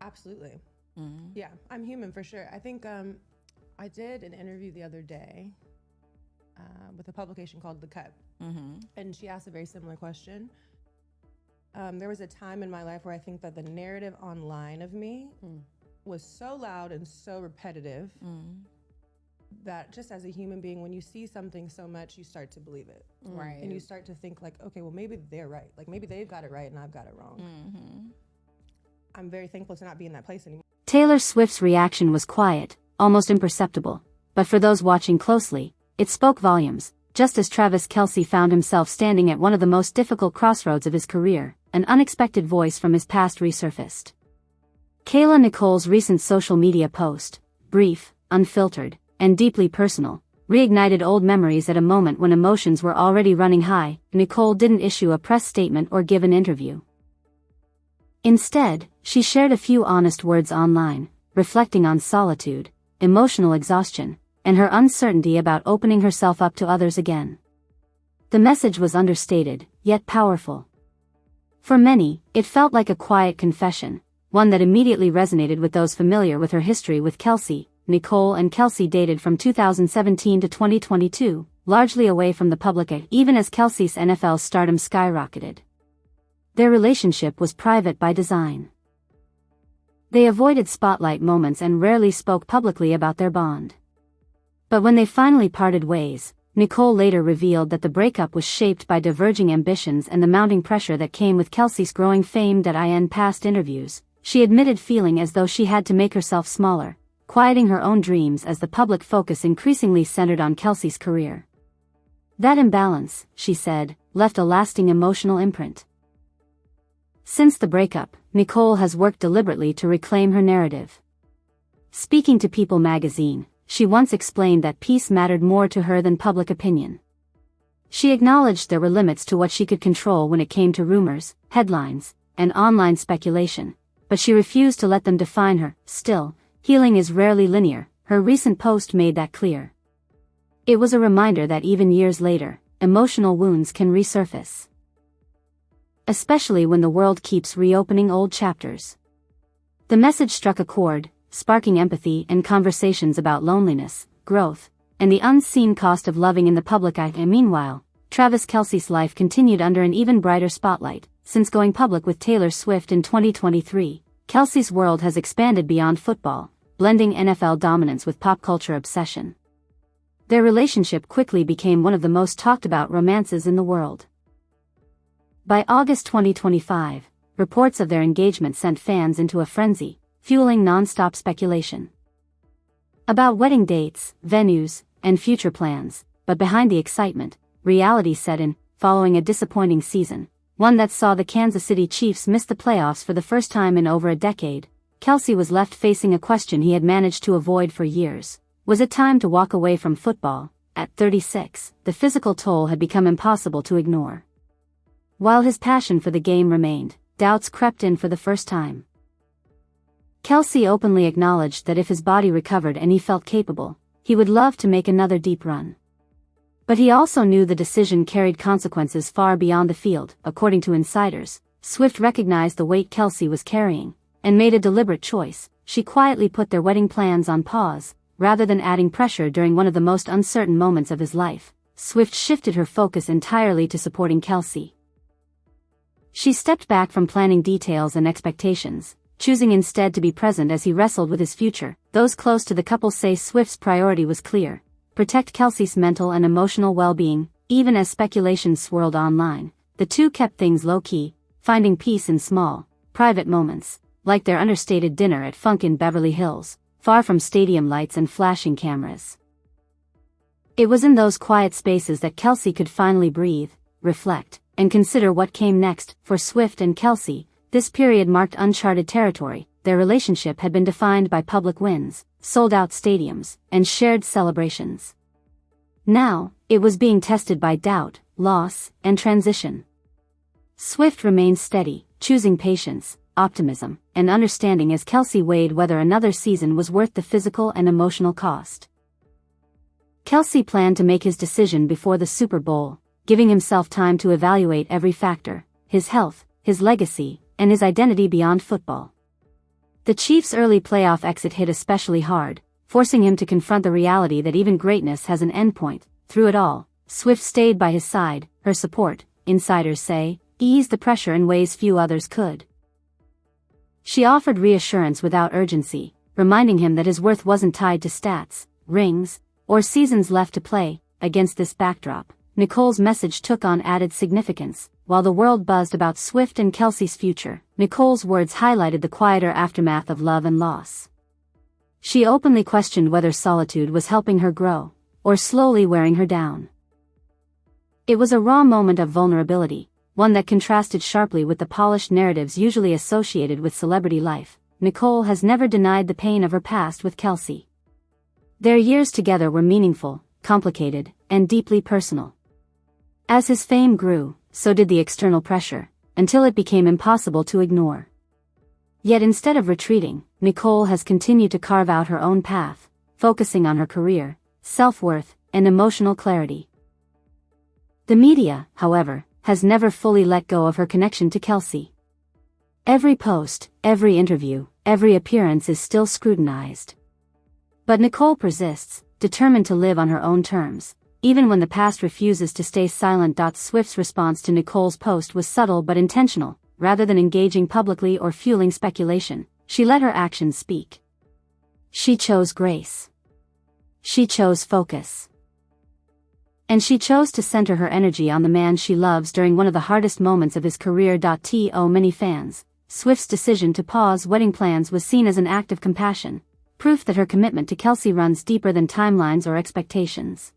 Absolutely. Yeah, I'm human for sure. I think I did an interview the other day with a publication called The Cut, and she asked a very similar question. There was a time in my life where I think that the narrative online of me was so loud and so repetitive that just as a human being, when you see something so much, you start to believe it. Right. And you start to think like, okay, well, maybe they're right. Like maybe they've got it right and I've got it wrong. I'm very thankful to not be in that place anymore. Taylor Swift's reaction was quiet, almost imperceptible, but for those watching closely, it spoke volumes, just as Travis Kelce found himself standing at one of the most difficult crossroads of his career. An unexpected voice from his past resurfaced. Kayla Nicole's recent social media post, brief, unfiltered, and deeply personal, reignited old memories at a moment when emotions were already running high. Nicole didn't issue a press statement or give an interview. Instead, she shared a few honest words online, reflecting on solitude, emotional exhaustion, and her uncertainty about opening herself up to others again. The message was understated, yet powerful. For many, it felt like a quiet confession, one that immediately resonated with those familiar with her history with Kelce. Nicole and Kelce dated from 2017 to 2022, largely away from the public eye, even as Kelce's NFL stardom skyrocketed. Their relationship was private by design. They avoided spotlight moments and rarely spoke publicly about their bond. But when they finally parted ways, Nicole later revealed that the breakup was shaped by diverging ambitions and the mounting pressure that came with Kelce's growing fame. In past interviews, she admitted feeling as though she had to make herself smaller, quieting her own dreams as the public focus increasingly centered on Kelce's career. That imbalance, she said, left a lasting emotional imprint. Since the breakup, Nicole has worked deliberately to reclaim her narrative. Speaking to People magazine, she once explained that peace mattered more to her than public opinion. She acknowledged there were limits to what she could control when it came to rumors, headlines, and online speculation, but she refused to let them define her. Still, healing is rarely linear. Her recent post made that clear. It was a reminder that even years later, emotional wounds can resurface. Especially when the world keeps reopening old chapters. The message struck a chord, sparking empathy and conversations about loneliness, growth, and the unseen cost of loving in the public eye. And meanwhile, Travis Kelce's life continued under an even brighter spotlight. Since going public with Taylor Swift in 2023, Kelce's world has expanded beyond football, blending NFL dominance with pop culture obsession. Their relationship quickly became one of the most talked about romances in the world. By August 2025, reports of their engagement sent fans into a frenzy, fueling non-stop speculation about wedding dates, venues, and future plans. But behind the excitement, reality set in, following a disappointing season, one that saw the Kansas City Chiefs miss the playoffs for the first time in over a decade. Kelce was left facing a question he had managed to avoid for years. Was it time to walk away from football? At 36, the physical toll had become impossible to ignore. While his passion for the game remained, doubts crept in for the first time. Kelce openly acknowledged that if his body recovered and he felt capable, he would love to make another deep run. But he also knew the decision carried consequences far beyond the field. According to insiders, Swift recognized the weight Kelce was carrying, and made a deliberate choice. She quietly put their wedding plans on pause, rather than adding pressure during one of the most uncertain moments of his life. Swift shifted her focus entirely to supporting Kelce. She stepped back from planning details and expectations, choosing instead to be present as he wrestled with his future. Those close to the couple say Swift's priority was clear: protect Kelce's mental and emotional well-being. Even as speculation swirled online, the two kept things low-key, finding peace in small, private moments, like their understated dinner at Funk in Beverly Hills, far from stadium lights and flashing cameras. It was in those quiet spaces that Kelce could finally breathe, reflect, and consider what came next. For Swift and Kelce, this period marked uncharted territory. Their relationship had been defined by public wins, sold-out stadiums, and shared celebrations. Now, it was being tested by doubt, loss, and transition. Swift remained steady, choosing patience, optimism, and understanding as Kelce weighed whether another season was worth the physical and emotional cost. Kelce planned to make his decision before the Super Bowl, giving himself time to evaluate every factor: his health, his legacy, and his identity beyond football. The Chiefs' early playoff exit hit especially hard, forcing him to confront the reality that even greatness has an endpoint. Through it all, Swift stayed by his side, her support, insiders say, eased the pressure in ways few others could. She offered reassurance without urgency, reminding him that his worth wasn't tied to stats, rings, or seasons left to play. Against this backdrop, Nicole's message took on added significance. While the world buzzed about Swift and Kelce's future, Nicole's words highlighted the quieter aftermath of love and loss. She openly questioned whether solitude was helping her grow, or slowly wearing her down. It was a raw moment of vulnerability, one that contrasted sharply with the polished narratives usually associated with celebrity life. Nicole has never denied the pain of her past with Kelce. Their years together were meaningful, complicated, and deeply personal. As his fame grew, so did the external pressure, until it became impossible to ignore. Yet instead of retreating, Nicole has continued to carve out her own path, focusing on her career, self-worth, and emotional clarity. The media, however, has never fully let go of her connection to Kelce. Every post, every interview, every appearance is still scrutinized. But Nicole persists, determined to live on her own terms, even when the past refuses to stay silent. Swift's response to Nicole's post was subtle but intentional. Rather than engaging publicly or fueling speculation, she let her actions speak. She chose grace. She chose focus. And she chose to center her energy on the man she loves during one of the hardest moments of his career. To many fans, Swift's decision to pause wedding plans was seen as an act of compassion, proof that her commitment to Kelce runs deeper than timelines or expectations.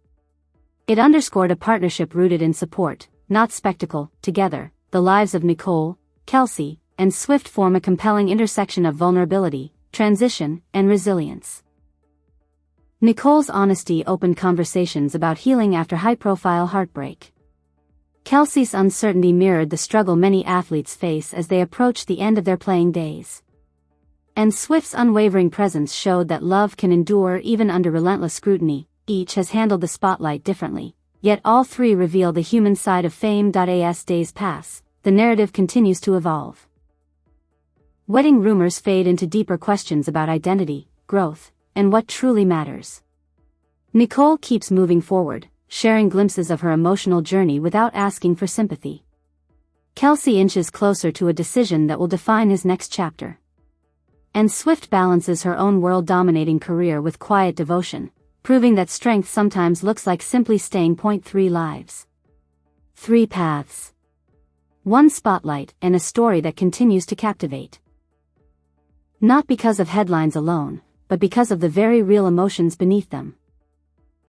It underscored a partnership rooted in support, not spectacle. Together, the lives of Nicole, Kelce, and Swift form a compelling intersection of vulnerability, transition, and resilience. Nicole's honesty opened conversations about healing after high-profile heartbreak. Kelce's uncertainty mirrored the struggle many athletes face as they approach the end of their playing days. And Swift's unwavering presence showed that love can endure even under relentless scrutiny. Each has handled the spotlight differently, yet all three reveal the human side of fame. As days pass, the narrative continues to evolve. Wedding rumors fade into deeper questions about identity, growth, and what truly matters. Nicole keeps moving forward, sharing glimpses of her emotional journey without asking for sympathy. Kelce inches closer to a decision that will define his next chapter. And Swift balances her own world-dominating career with quiet devotion, proving that strength sometimes looks like simply staying. 3 lives. 3 paths. 1 spotlight and a story that continues to captivate. Not because of headlines alone, but because of the very real emotions beneath them.